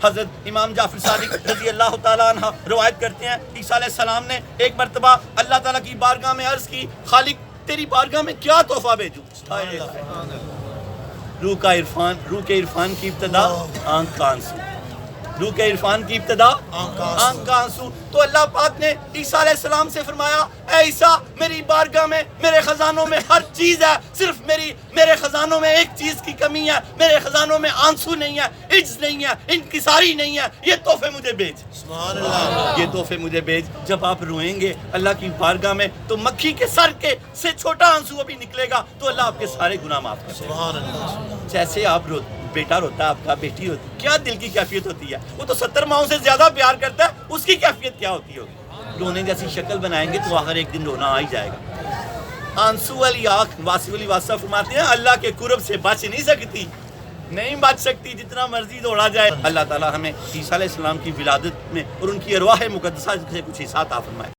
حضرت امام جعفر صادق رضی اللہ تعالیٰ عنہ روایت کرتے ہیں عیسیٰ علیہ السلام نے ایک مرتبہ اللہ تعالیٰ کی بارگاہ میں عرض کی، خالق تیری بارگاہ میں کیا تحفہ بھیجوں؟ روح کے عرفان کی ابتدا آنکھ کا آنسو، روح کے عرفان کی ابتدا آنکھ کا آنسو۔ تو اللہ پاک نے عیسیٰ علیہ السلام سے فرمایا، اے عیسیٰ میری بارگاہ میں میرے خزانوں میں ہر چیز ہے، صرف میرے خزانوں میں ایک چیز کی کمی ہے، میرے خزانوں میں آنسو نہیں ہے، عجز نہیں ہے، انکساری نہیں ہے، یہ تحفے مجھے بھیج، سبحان اللہ، یہ تحفے مجھے بھیج۔ جب آپ روئیں گے اللہ کی بارگاہ میں تو مکھی کے سر کے سے چھوٹا آنسو ابھی نکلے گا تو اللہ آپ کے سارے گناہ معاف کرے گا، سبحان اللہ۔ جیسے آپ بیٹا روتا ہے، آپ کا بیٹی ہوتی ہے، کیا دل کی کیفیت ہوتی ہے؟ وہ تو 70 ماؤں سے زیادہ پیار کرتا ہے، اس کی کیفیت کیا ہوتی ہوگی؟ رونے جیسی شکل بنائیں گے تو آخر ایک دن رونا آ ہی جائے گا۔ آنسو والی آنکھ واصف علی واسطہ فرماتے ہیں اللہ کے قرب سے بچ نہیں سکتی، نہیں بچ سکتی، جتنا مرضی دوڑا جائے۔ اللہ تعالیٰ ہمیں عیسیٰ علیہ السلام کی ولادت میں اور ان کی ارواح مقدسہ سے کچھ حصہ عطا فرمائے۔